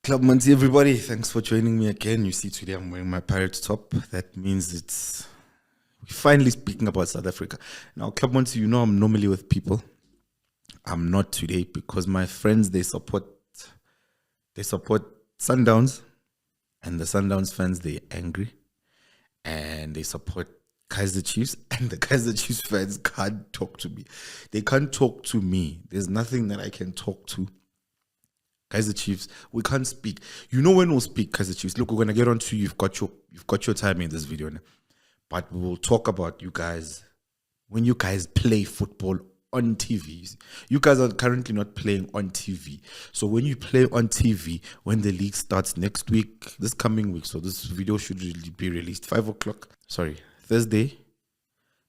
Club Monty, everybody. Thanks for joining me again. You see, today I'm wearing my Pirates top. That means we're finally speaking about South Africa. Now, Club Monty, you know I'm normally with people. I'm not today because my friends, they support Sundowns, and the Sundowns fans, they're angry, and they support Kaizer Chiefs, and the Kaizer Chiefs fans can't talk to me. They can't talk to me. There's nothing that I can talk to Kaizer Chiefs. We can't speak. You know when we'll speak Kaizer Chiefs. Look, we're gonna get on to you. You've got your time in this video now. But we will talk about you guys when you guys play football on TV. You guys are currently not playing on TV. So when you play on TV, when the league starts next week, this coming week, so this video should really be released 5 o'clock. Sorry, Thursday.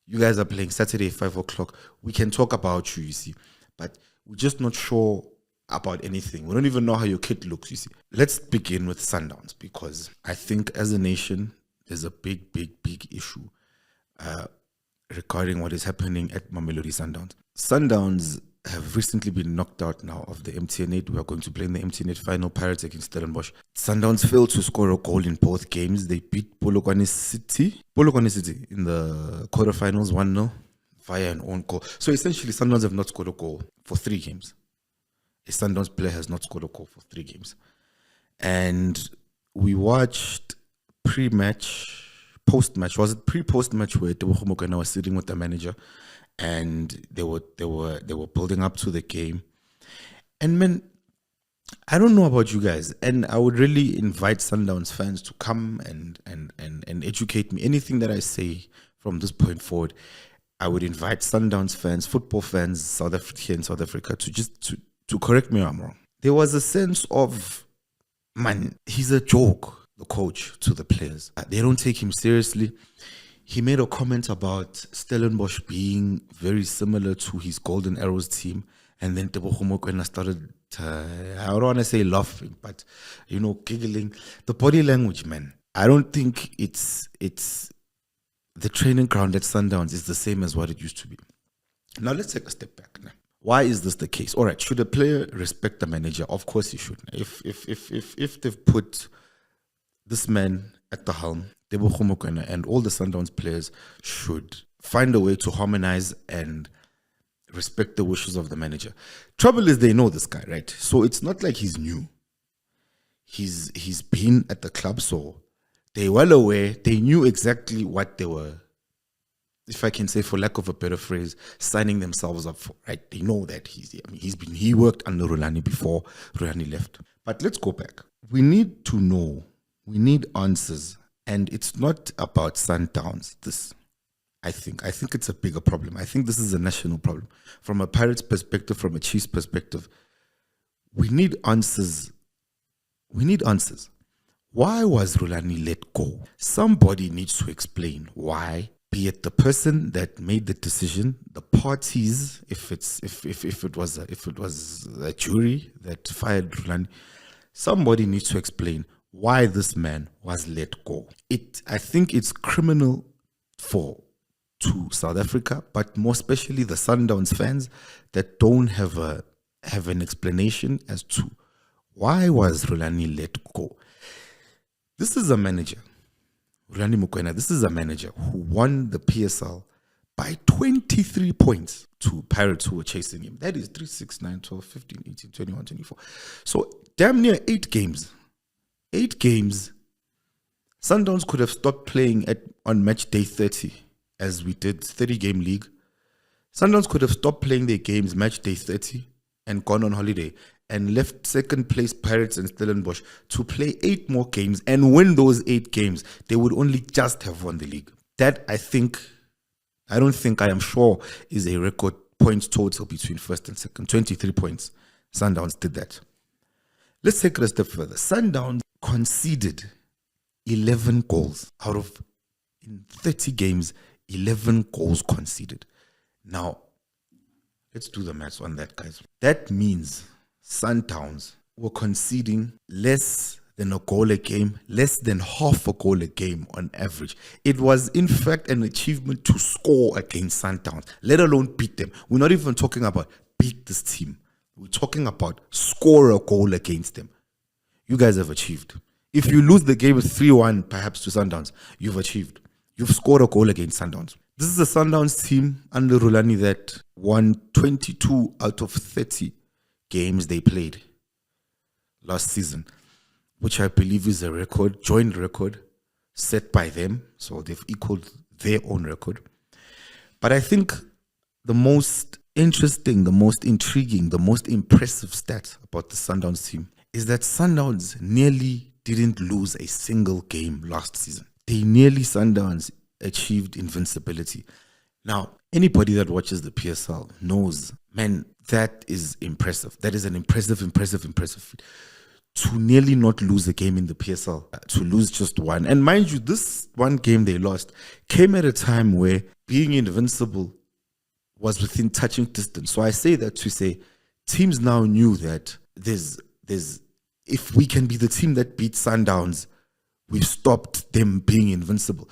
You guys are playing Saturday 5 o'clock. We can talk about you see, but we're just not sure about anything. We don't even know how your kid looks, you see. Let's begin with Sundowns, because I think as a nation, there's a big issue regarding what is happening at Mamelodi Sundowns. Sundowns have recently been knocked out now of the MTN8. We are going to play in the MTN8 final, Pirates against Stellenbosch. Sundowns failed to score a goal in both games. They beat Polokwane City in the quarterfinals 1-0 via an own goal. So essentially, Sundowns have not scored a goal for 3 games. A Sundowns player has not scored a goal for 3 games. And we watched post-match, was it pre-post-match, where Jomo Sono was sitting with the manager and they were building up to the game. And man, I don't know about you guys, and I would really invite Sundowns fans to come and educate me. Anything that I say from this point forward, I would invite Sundowns fans, football fans, South Africa to correct me if I'm wrong. There was a sense of, man, he's a joke, the coach, to the players. They don't take him seriously. He made a comment about Stellenbosch being very similar to his Golden Arrows team. And then Jomo Sono started, I don't want to say laughing, but, giggling. The body language, man. I don't think it's the training ground at Sundowns is the same as what it used to be. Now, let's take a step back now. Why is this the case? All right, should a player respect the manager? Of course he should. If they've put this man at the helm, Jomo Sono, and all the Sundowns players should find a way to harmonize and respect the wishes of the manager. Trouble is, they know this guy, right? So it's not like he's new. He's been at the club, so they're well aware. They knew exactly what they were, if I can say, for lack of a better phrase, signing themselves up for, right? They know that he worked under Rulani before Rulani left. But let's go back. We need to know. We need answers. And it's not about Sundowns, this. I think it's a bigger problem. I think this is a national problem. From a Pirates perspective, from a Chiefs perspective, we need answers. We need answers. Why was Rulani let go? Somebody needs to explain why. Be it the person that made the decision, the parties, if it was a jury that fired Rulani, somebody needs to explain why this man was let go. I think it's criminal to South Africa, but more especially the Sundowns fans that don't have an explanation as to why was Rulani let go. This is a manager, Rulani Mokoena. This is a manager who won the PSL by 23 points to Pirates who were chasing him. That is 3, 6, 9, 12, 15, 18, 21, 24. So damn near 8 games. 8 games. Sundowns could have stopped playing on match day 30, as we did 30-game league. Sundowns could have stopped playing their games match day 30 and gone on holiday and left second place Pirates and Stellenbosch to play 8 more games and win those 8 games. They would only just have won the league. That, I am sure, is a record points total between first and second. 23 points. Sundowns did that. Let's take it a step further. Sundowns conceded 11 goals out of, in 30 games, 11 goals conceded. Now, let's do the maths on that, guys. That means Sundowns were conceding less than a goal a game, less than half a goal a game on average. It was, in fact, an achievement to score against Sundowns, let alone beat them. We're not even talking about beat this team. We're talking about score a goal against them. you guys have achieved. If you lose the game 3-1, perhaps to Sundowns, you've achieved. You've scored a goal against Sundowns. This is a Sundowns team under Rulani that won 22 out of 30 games they played last season, which I believe is a record, joint record set by them. So they've equaled their own record. But I think the most interesting, the most intriguing, the most impressive stat about the Sundowns team is that Sundowns nearly didn't lose a single game last season. Sundowns achieved invincibility. Now, anybody that watches the PSL knows, man, that is impressive. That is an impressive feat. To nearly not lose a game in the PSL, to lose just one. And mind you, this one game they lost came at a time where being invincible was within touching distance. So I say that to say teams now knew that there's if we can be the team that beats Sundowns, we've stopped them being invincible.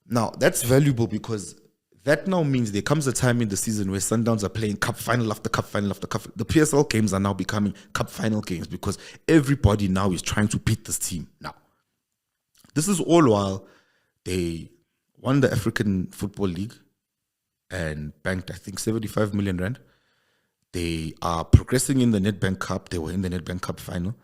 Now, that's valuable because that now means there comes a time in the season where Sundowns are playing cup final after cup final after cup. The PSL games are now becoming cup final games because everybody now is trying to beat this team. Now, this is all while they won the African Football League and banked, I think, 75 million rand. They are progressing in the Nedbank Cup. They were in the Nedbank Cup final.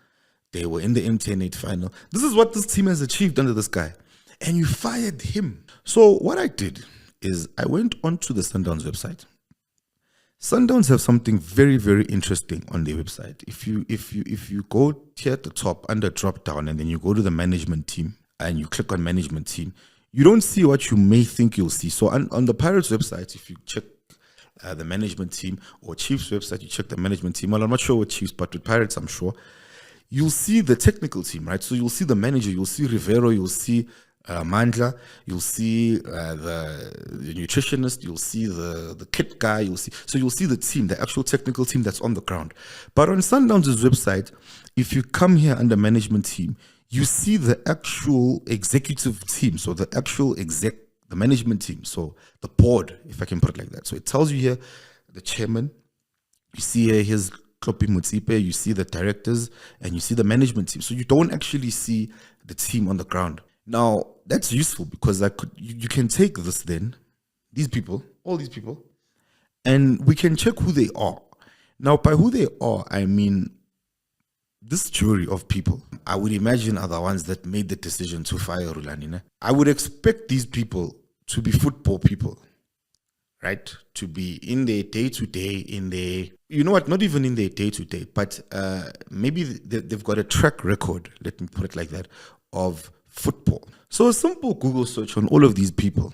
They were in the MTN 8 final. This is what this team has achieved under this guy. And you fired him. So what I did is I went onto the Sundowns website. Sundowns have something very, very interesting on their website. If you go here at the top under drop down and then you go to the management team and you click on management team, you don't see what you may think you'll see. So on the Pirates website, if you check the management team, or Chiefs website, you check the management team. Well, I'm not sure with Chiefs, but with Pirates, I'm sure. You'll see the technical team, right? So you'll see the manager, you'll see Rivero, you'll see Mandla, you'll see the nutritionist, you'll see the kit guy, you'll see the team, the actual technical team that's on the ground. But on Sundowns' website, if you come here under management team, you see the actual executive team, so the actual the management team, so the board, if I can put it like that. So it tells you here the chairman, you see here his Klopi Mutsipe, you see the directors, and you see the management team. So you don't actually see the team on the ground. Now, that's useful because you can take this then, all these people, and we can check who they are. Now, by who they are, I mean this jury of people, I would imagine, are the ones that made the decision to fire Rulani. I would expect these people to be football people, right? To be in their day-to-day, you know what, not even in their day-to-day, but maybe they've got a track record, let me put it like that, of football. So a simple Google search on all of these people.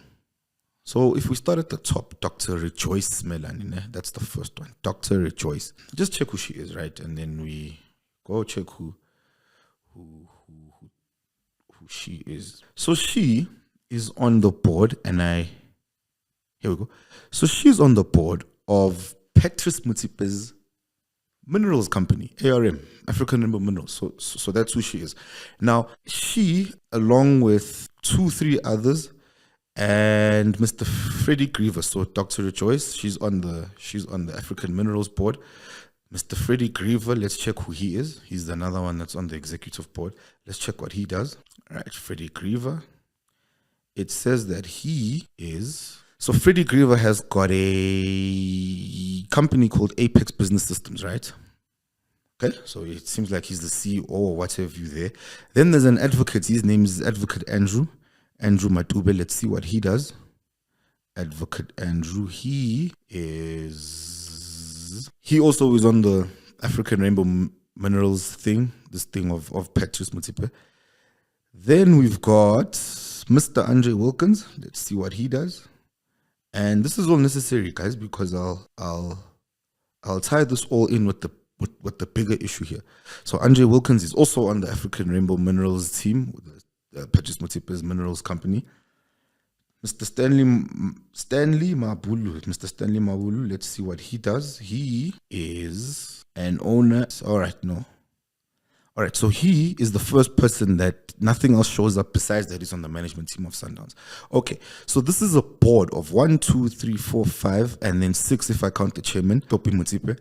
So if we start at the top, Dr. Rejoice Melanie, that's the first one, Dr. Rejoice. Just check who she is, right? And then we go check who she is. So she is on the board, and here we go. So she's on the board of Patrice Mutsipe's minerals company, ARM, African Rainbow Minerals. So that's who she is. Now, she, along with 2-3 others, and Mr. Freddie Griever, so Dr. Rejoice, she's on the African Minerals board. Mr. Freddie Griever, let's check who he is. He's another one that's on the executive board. Let's check what he does. All right, Freddie Griever. It says that he is... So Freddie Griever has got a company called Apex Business Systems, right? Okay, so it seems like he's the CEO or what have you there. Then there's an advocate. His name is Advocate Andrew Matube. Let's see what he does. Advocate Andrew. He also is on the African Rainbow Minerals thing, this thing of Patrice Mutsipe. Then we've got Mr. Andre Wilkins. Let's see what he does. And this is all necessary, guys, because I'll tie this all in with the bigger issue here. So Andre Wilkins is also on the African Rainbow Minerals team, with the Patrice Mutsipe's minerals company. Mr. Stanley Mabulu, let's see what he does. He is an owner. All right, so he is the first person that nothing else shows up besides that he's on the management team of Sundowns. Okay, so this is a board of 1, 2, 3, 4, 5, and then 6 if I count the chairman, Topi Mutsipe.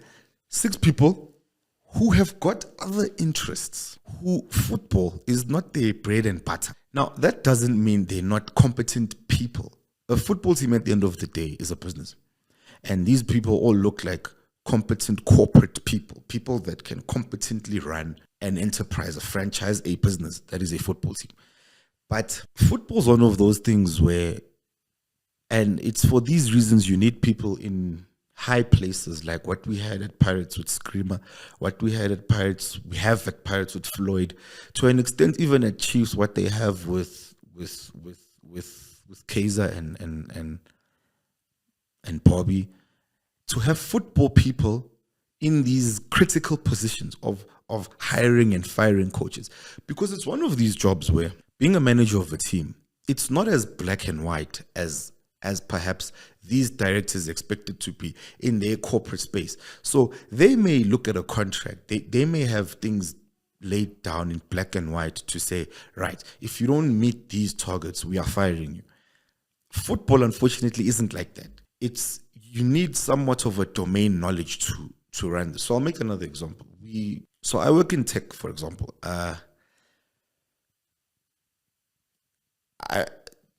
6 people who have got other interests, who football is not their bread and butter. Now, that doesn't mean they're not competent people. A football team at the end of the day is a business. And these people all look like competent corporate people, people that can competently run an enterprise, a franchise, a business that is a football team. But football's one of those things where, and it's for these reasons you need people in high places like what we had at Pirates with Screamer, what we have at Pirates with Floyd, to an extent even at Chiefs, what they have with Kaizer and Bobby, to have football people in these critical positions of hiring and firing coaches. Because it's one of these jobs where being a manager of a team, it's not as black and white as perhaps these directors expected to be in their corporate space. So they may look at a contract, they may have things laid down in black and white to say, right, if you don't meet these targets, we are firing you. Football, unfortunately, isn't like that. You need somewhat of a domain knowledge to run this. So I'll make another example. So I work in tech, for example.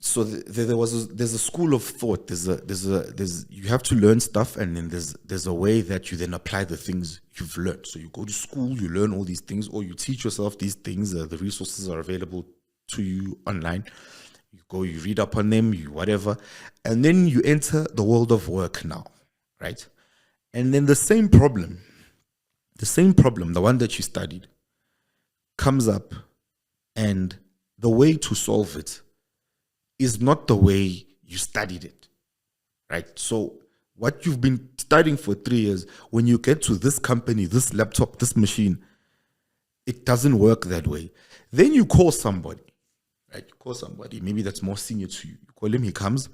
There's a school of thought. You have to learn stuff, and then there's a way that you then apply the things you've learned. So you go to school, you learn all these things, or you teach yourself these things. The resources are available to you online. You go, you read up on them, you whatever, and then you enter the world of work now, right? And then the same problem, the one that you studied, comes up, and the way to solve it is not the way you studied it, right? So what you've been studying for 3 years, when you get to this company, this laptop, this machine, it doesn't work that way. Then you call somebody, right? You call somebody, maybe that's more senior to you. You call him, he comes,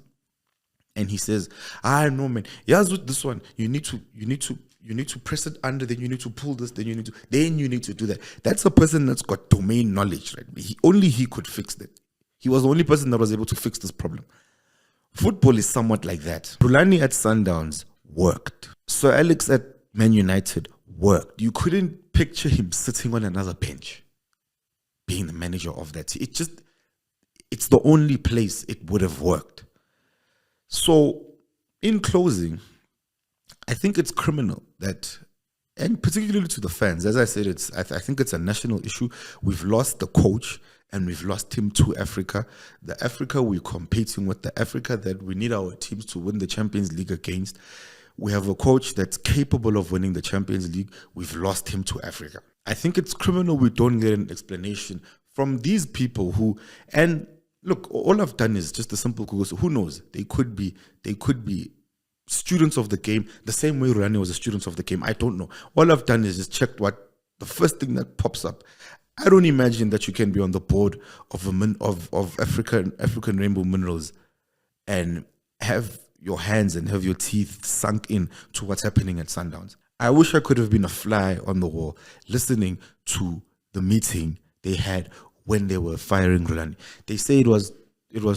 and he says, no, man, here's with this one. You need to press it under, then you need to pull this, then you need to do that. That's a person that's got domain knowledge, right? Only he could fix that. He was the only person that was able to fix this problem. Football is somewhat like that. Rulani at Sundowns worked. Sir Alex at Man United worked. You couldn't picture him sitting on another bench, being the manager of that team. It's the only place it would have worked. So, in closing, I think it's criminal that, and particularly to the fans, as I said, I think it's a national issue. We've lost the coach, and we've lost him to Africa. The Africa we're competing with, the Africa that we need our teams to win the Champions League against. We have a coach that's capable of winning the Champions League. We've lost him to Africa. I think it's criminal we don't get an explanation from these people who, and look, all I've done is just a simple Google. So who knows? They could be students of the game, the same way Rani was a student of the game. I don't know. All I've done is just checked what the first thing that pops up. I don't imagine that you can be on the board of African Rainbow Minerals and have your hands and have your teeth sunk in to what's happening at Sundowns. I wish I could have been a fly on the wall listening to the meeting they had when they were firing Rulani. They say it was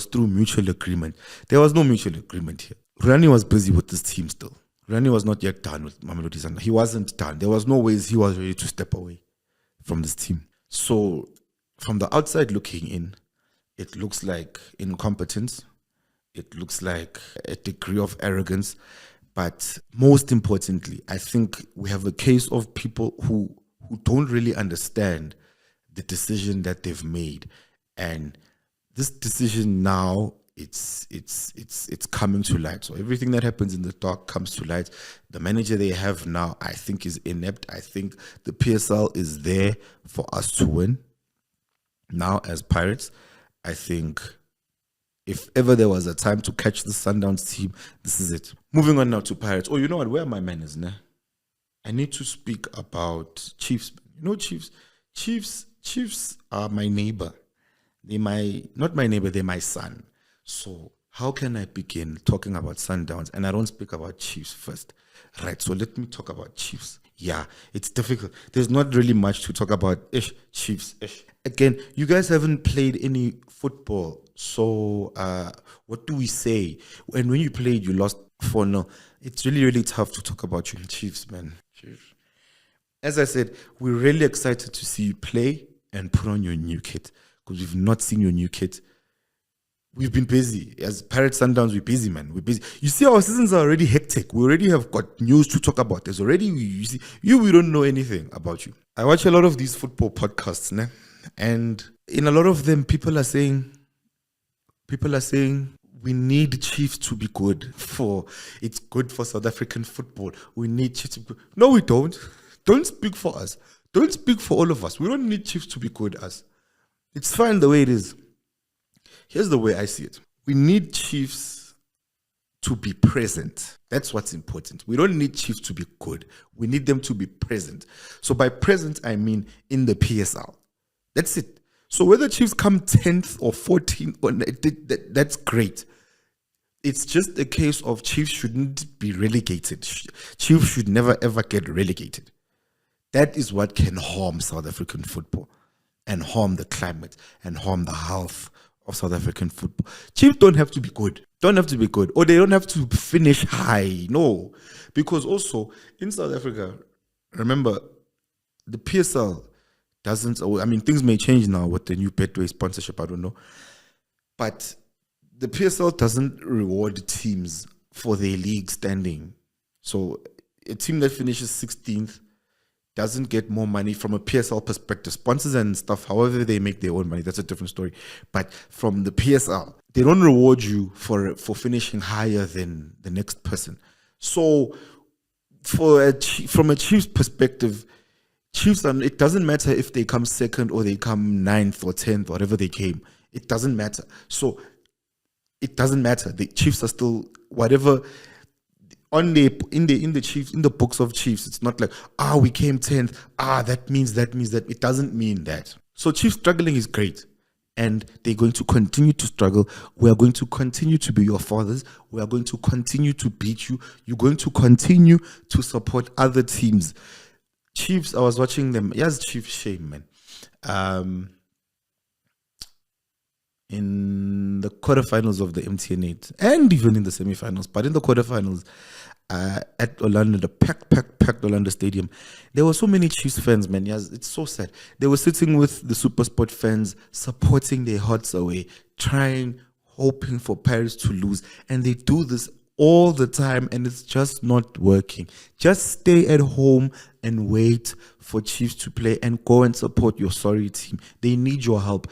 through mutual agreement. There was no mutual agreement here. Rulani was busy with this team still. Rulani was not yet done with Mamelodi Sundowns. He wasn't done. There was no ways he was ready to step away from this team. So, from the outside looking in, it looks like incompetence. It looks like a degree of arrogance. But most importantly, I think we have a case of people who don't really understand the decision that they've made. And this decision now, it's coming to light. So everything that happens in the dark comes to light. The manager they have now, I think, is inept. I think the PSL is there for us to win. Now, as Pirates, I think if ever there was a time to catch the Sundowns team, this is it. Moving on now to Pirates. Oh, you know what? Where are my manners, nah? I need to speak about Chiefs. You know, Chiefs are my neighbor. Not my neighbor, they're my son. So how can I begin talking about Sundowns and I don't speak about Chiefs first? Right, so let me talk about Chiefs. Yeah, it's difficult. There's not really much to talk about. Chiefs. Again, you guys haven't played any football. So what do we say? And when you played, you lost 4-0. It's really, really tough to talk about you Chiefs, man. Chiefs. as I said, we're really excited to see you play and put on your new kit, because we've not seen your new kit. We've been busy. As Pirates Sundowns, we're busy, man. We're busy. You see, our seasons are already hectic. We already have got news to talk about. There's already, you see, we don't know anything about you. I watch a lot of these football podcasts, né? And in a lot of them, people are saying, we need Chiefs to be good it's good for South African football. We need Chiefs to be good. No, we don't. Don't speak for us. Don't speak for all of us. We don't need Chiefs to be good as. It's fine the way it is. Here's the way I see it. We need Chiefs to be present. That's what's important. We don't need Chiefs to be good. We need them to be present. So by present, I mean in the PSL. That's it. So whether Chiefs come 10th or 14th, that's great. It's just a case of Chiefs shouldn't be relegated. Chiefs should never ever get relegated. That is what can harm South African football and harm the climate and harm the health of South African football. Chiefs don't have to be good. Don't have to be good. Or they don't have to finish high. No. Because also, in South Africa, remember, the PSL doesn't... I mean, things may change now with the new Betway sponsorship. I don't know. But the PSL doesn't reward teams for their league standing. So a team that finishes 16th doesn't get more money from a PSL perspective. Sponsors and stuff, however they make their own money, that's a different story. But from the PSL, they don't reward you for finishing higher than the next person. So from a Chiefs perspective, Chiefs, it doesn't matter if they come second or they come 9th or 10th, whatever they came. It doesn't matter. So it doesn't matter. The Chiefs are still whatever... in the Chiefs, in the books of Chiefs, it's not like, we came 10th, that means that. It doesn't mean that. So Chiefs struggling is great, and they're going to continue to struggle. We are going to continue to be your fathers. We are going to continue to beat you. You're going to continue to support other teams. Chiefs, I was watching them. Yes, Chiefs, shame, man. In the quarterfinals of the MTN 8 and even in the semifinals, but in the quarterfinals at Orlando, the packed Orlando Stadium, there were so many Chiefs fans, man. Yes, it's so sad. They were sitting with the SuperSport fans, supporting their hearts away, hoping for Pirates to lose, and they do this all the time, and it's just not working. Just stay at home and wait for Chiefs to play and go and support your sorry team. They need your help.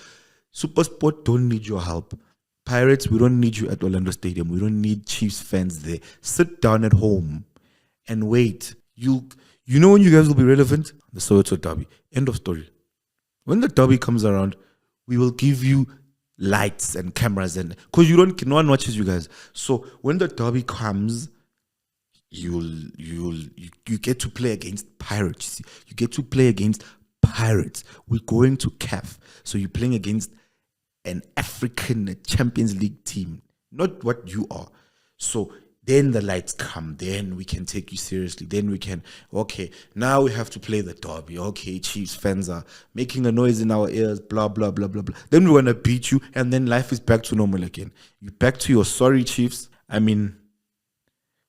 SuperSport don't need your help. Pirates, we don't need you at Orlando Stadium. We don't need Chiefs fans there. Sit down at home and wait. You know when you guys will be relevant? The Soweto Derby. End of story. When the Derby comes around, we will give you lights and cameras, and because no one watches you guys. So when the Derby comes, you get to play against Pirates. You get to play against Pirates. We're going to CAF. So you're playing against an African Champions League team, not what you are. So then the lights come, then we can take you seriously. Then we can, okay, now we have to play the Derby. Okay, Chiefs fans are making a noise in our ears, blah, blah, blah, blah, blah. Then we want to beat you, and then life is back to normal again. You're back to your sorry Chiefs. I mean,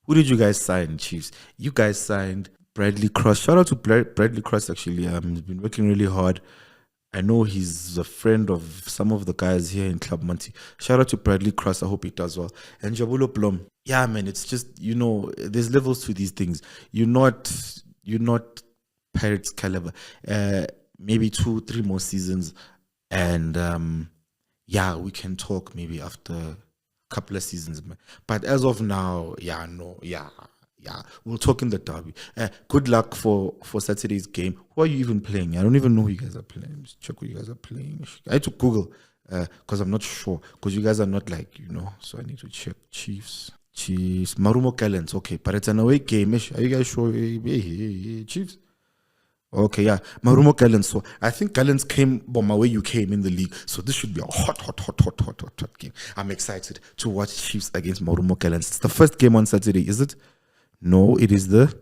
who did you guys sign, Chiefs? You guys signed Bradley Cross. Shout out to Bradley Cross, actually. He's been working really hard. I know he's a friend of some of the guys here in Club Monty. Shout out to Bradley Cross. I hope he does well. And Jabulo Blom. Yeah, man, it's just, there's levels to these things. You're not Pirates caliber. Maybe 2-3 more seasons. And we can talk maybe after a couple of seasons. Man. But as of now, we'll talk in the Derby. Good luck for Saturday's game. Who are you even playing? I don't even know who you guys are playing. Just check who you guys are playing. I had to Google because I'm not sure. Because you guys are not so I need to check. Chiefs. Marumo Gallants. Okay, but it's an away game. Are you guys sure? Chiefs? Okay, yeah. Marumo Gallants. So I think Gallants came from away you came in the league. So this should be a hot game. I'm excited to watch Chiefs against Marumo Gallants. It's the first game on Saturday, is it? No, it is the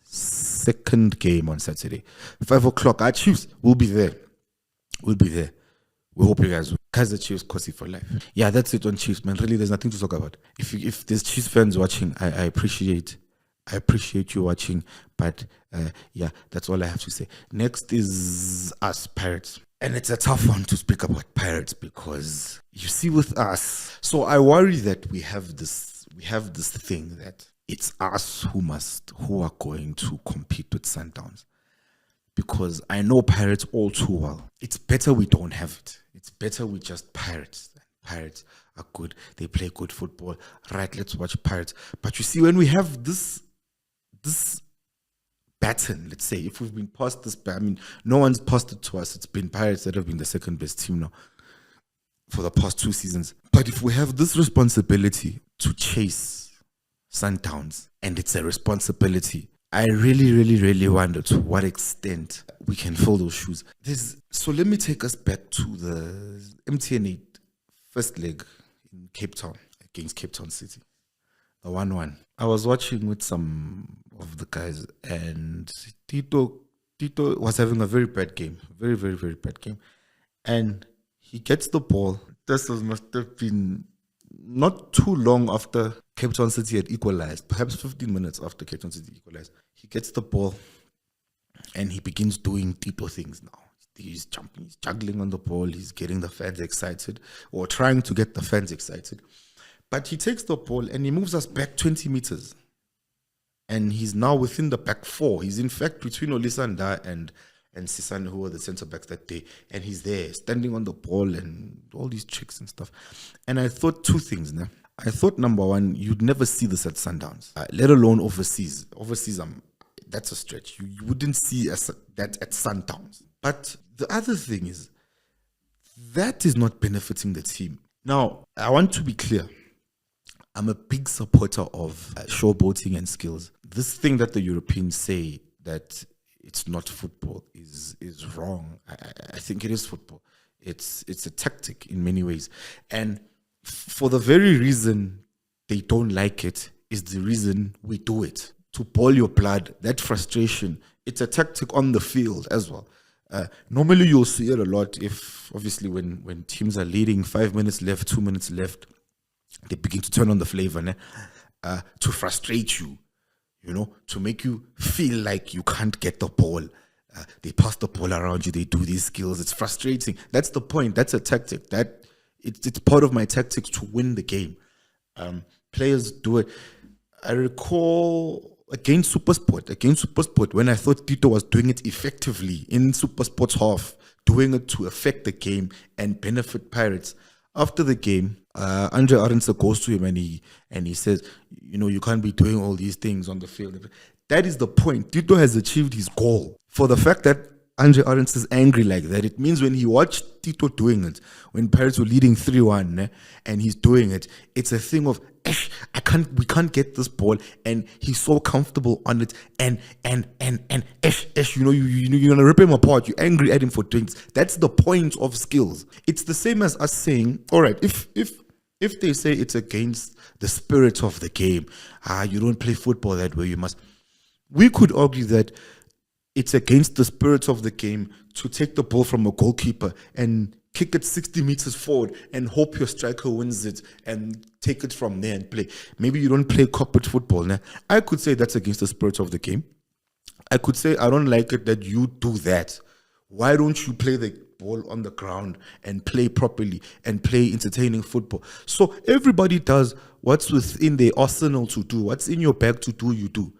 second game on Saturday. 5 o'clock. Our Chiefs will be there. We'll be there. We hope you guys will. Kaizer Chiefs, Kosi for life. Yeah, that's it on Chiefs, man. Really, there's nothing to talk about. If there's Chiefs fans watching, I appreciate I appreciate you watching, but yeah, that's all I have to say. Next is us, Pirates. And it's a tough one to speak about Pirates because you see with us. So I worry that we have this thing that it's us who are going to compete with Sundowns. Because I know Pirates all too well. It's better we don't have it. It's better we just Pirates. Pirates are good. They play good football. Right, let's watch Pirates. But you see, when we have this baton, let's say, if we've been passed this, I mean, no one's passed it to us. It's been Pirates that have been the second best team now for the past 2 seasons. But if we have this responsibility to chase Sundowns, and it's a responsibility, I really, really, really wonder to what extent we can fill those shoes. So let me take us back to the MTN 8 first leg in Cape Town against Cape Town City. The 1-1. I was watching with some of the guys, and Tito was having a very bad game. Very, very, very bad game. And he gets the ball. This must have been not too long after Cape Town City had equalized, perhaps 15 minutes after Cape Town City equalized. He gets the ball and he begins doing Tito things now. He's jumping, he's juggling on the ball, he's getting the fans excited, or trying to get the fans excited. But he takes the ball and he moves us back 20 meters. And he's now within the back four. He's in fact between Olisanda and Sisane, who were the centre backs that day. And he's there, standing on the ball and all these tricks and stuff. And I thought 2 things. Né? I thought, number one, you'd never see this at Sundowns, let alone overseas. Overseas, that's a stretch. You wouldn't see that at Sundowns. But the other thing is, that is not benefiting the team. Now, I want to be clear. I'm a big supporter of showboating and skills. This thing that the Europeans say that it's not football is wrong. I think it is football. It's a tactic in many ways. And for the very reason they don't like it is the reason we do it. To boil your blood, that frustration, it's a tactic on the field as well. Normally you'll see it a lot if, obviously, when teams are leading, 5 minutes left, 2 minutes left, they begin to turn on the flavor to frustrate you, to make you feel like you can't get the ball. They pass the ball around you, they do these skills. It's frustrating. That's the point. That's a tactic. It's part of my tactics to win the game. Players do it. I recall against Supersport, when I thought Tito was doing it effectively in Supersport's half, doing it to affect the game and benefit Pirates. After the game, Andre Arendse goes to him and he says, you can't be doing all these things on the field. That is the point. Tito has achieved his goal. For the fact that Andre Arendse is angry like that, it means when he watched Tito doing it, when Pirates were leading 3-1, and he's doing it, it's a thing of, we can't get this ball, and he's so comfortable on it, and you're gonna rip him apart. You're angry at him for doing this. That's the point of skills. It's the same as us saying, all right, if they say it's against the spirit of the game, you don't play football that way, you must. We could argue that it's against the spirit of the game to take the ball from a goalkeeper and kick it 60 meters forward and hope your striker wins it and take it from there and play. Maybe you don't play corporate football. Nah? I could say that's against the spirit of the game. I could say I don't like it that you do that. Why don't you play the ball on the ground and play properly and play entertaining football? So everybody does what's within their arsenal to do. What's in your bag to do, you do.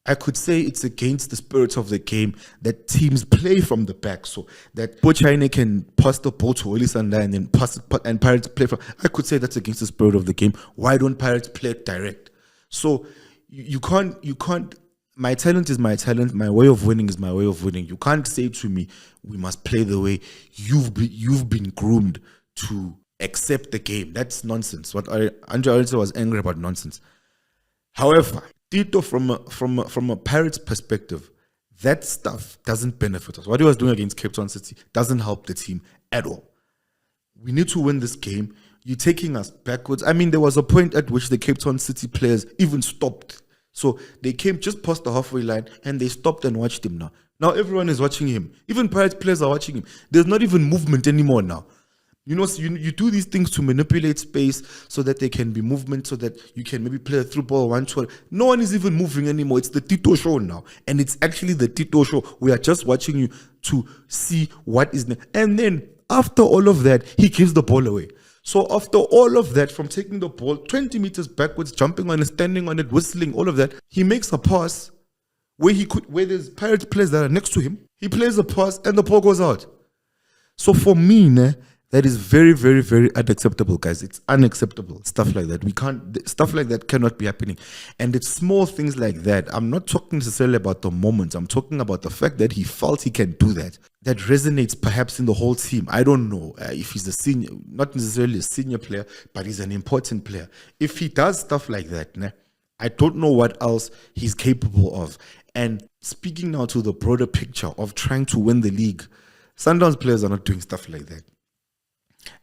I could say it's against the spirit of the game that teams play from the back, so that Bochaine can pass the ball to Olisanda and then pass it, and Pirates play from. I could say that's against the spirit of the game. Why don't Pirates play it direct? So you can't. My talent is my talent. My way of winning is my way of winning. You can't say to me, we must play the way you've been groomed to accept the game. That's nonsense. What Andre Arendse was angry about, nonsense. However, Tito, from a Pirates perspective, that stuff doesn't benefit us. What he was doing against Cape Town City doesn't help the team at all. We need to win this game. You're taking us backwards. I mean, there was a point at which the Cape Town City players even stopped. So they came just past the halfway line and they stopped and watched him now. Now everyone is watching him. Even Pirates players are watching him. There's not even movement anymore now. You know, so you do these things to manipulate space so that there can be movement, so that you can maybe play a through ball 1-2. No one is even moving anymore. It's the Tito show now. And it's actually the Tito show. We are just watching you to see what is next. And then after all of that, he gives the ball away. So after all of that, from taking the ball 20 meters backwards, jumping on it, standing on it, whistling, all of that, he makes a pass where there's Pirates players that are next to him. He plays the pass and the ball goes out. So for me, that is very, very, very unacceptable, guys. It's unacceptable. Stuff like that. Stuff like that cannot be happening. And it's small things like that. I'm not talking necessarily about the moment. I'm talking about the fact that he felt he can do that. That resonates perhaps in the whole team. I don't know if he's a senior, not necessarily a senior player, but he's an important player. If he does stuff like that, I don't know what else he's capable of. And speaking now to the broader picture of trying to win the league, Sundowns players are not doing stuff like that.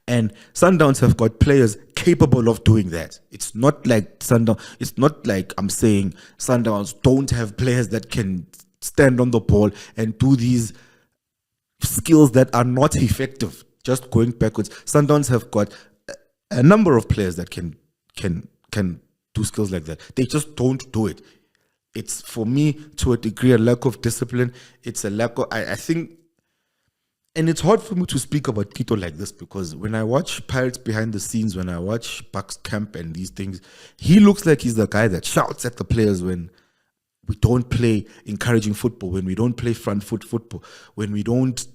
And Sundowns have got players capable of doing that. It's not like I'm saying Sundowns don't have players that can stand on the ball and do these skills that are not effective, just going backwards. Sundowns have got a number of players that can do skills like that. They just don't do it. It's, for me, to a degree, a lack of discipline. It's a lack of, I think. And it's hard for me to speak about Tito like this, because when I watch Pirates behind the scenes, when I watch Bucks camp and these things, he looks like he's the guy that shouts at the players when we don't play encouraging football, when we don't play front foot football, when we don't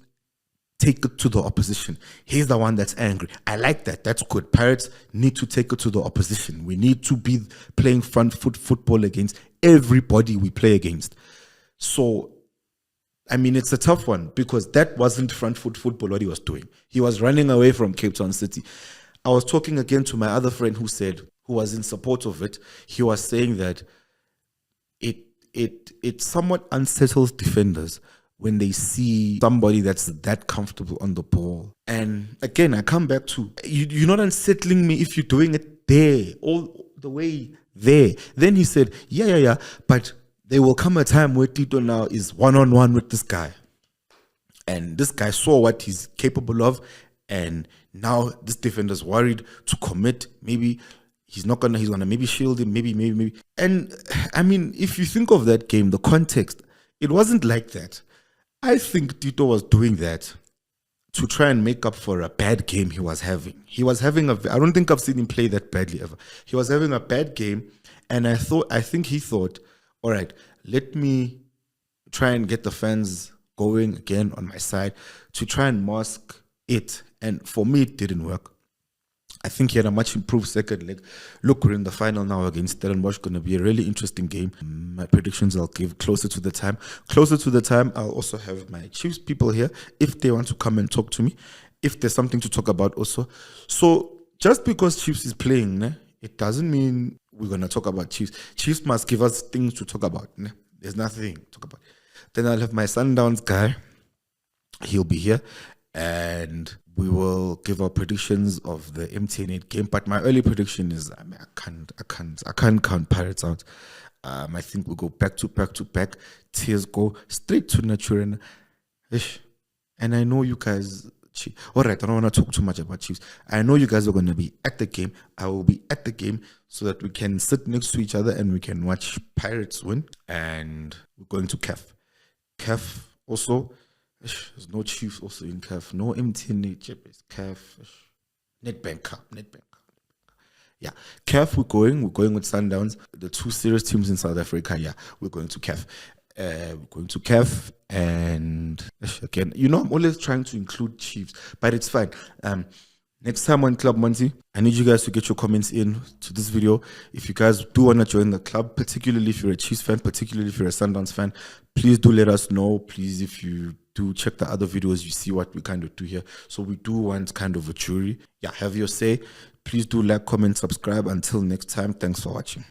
take it to the opposition. He's the one that's angry. I like that. That's good. Pirates need to take it to the opposition. We need to be playing front foot football against everybody we play against. So, I mean, it's a tough one, because that wasn't front foot football what he was doing. He was running away from Cape Town City. I was talking again to my other friend who was in support of it. He was saying that it somewhat unsettles defenders when they see somebody that's that comfortable on the ball. And again, I come back to, you're not unsettling me if you're doing it there, all the way there. Then he said, yeah, but there will come a time where Tito now is one-on-one with this guy. And this guy saw what he's capable of. And now this defender's worried to commit. Maybe he's gonna maybe shield him, maybe. And I mean, if you think of that game, the context, it wasn't like that. I think Tito was doing that to try and make up for a bad game he was having. I don't think I've seen him play that badly ever. He was having a bad game. And I think he thought, all right, let me try and get the fans going again on my side to try and mask it. And for me, it didn't work. I think he had a much improved second leg. Look, we're in the final now against Stellenbosch. Going to be a really interesting game. My predictions I'll give closer to the time. Closer to the time, I'll also have my Chiefs people here if they want to come and talk to me, if there's something to talk about also. So just because Chiefs is playing, it doesn't mean we're going to talk about Chiefs. Chiefs must give us things to talk about. There's nothing to talk about. Then I'll have my Sundowns guy. He'll be here. And we will give our predictions of the MTN8 game. But my early prediction is, I can't count Pirates out. I think we'll go back to back. Tears go straight to Naturen. And I know you guys... All right, I don't want to talk too much about Chiefs. I know you guys are going to be at the game. I will be at the game so that we can sit next to each other and we can watch Pirates win. And we're going to CAF. CAF also, there's no Chiefs also in CAF. No MTN Champions. CAF, Nedbank Cup. Yeah, CAF, we're going with Sundowns. The two serious teams in South Africa, yeah, we're going to CAF. We're going to CAF, and again, I'm always trying to include Chiefs, but it's fine. Next time on Club Monty, I need you guys to get your comments in to this video. If you guys do want to join the club, particularly if you're a Chiefs fan, particularly if you're a Sundowns fan, please do let us know. Please, if you do check the other videos, you see what we kind of do here. So we do want kind of a jury. Yeah, have your say. Please do like, comment, subscribe. Until next time, thanks for watching.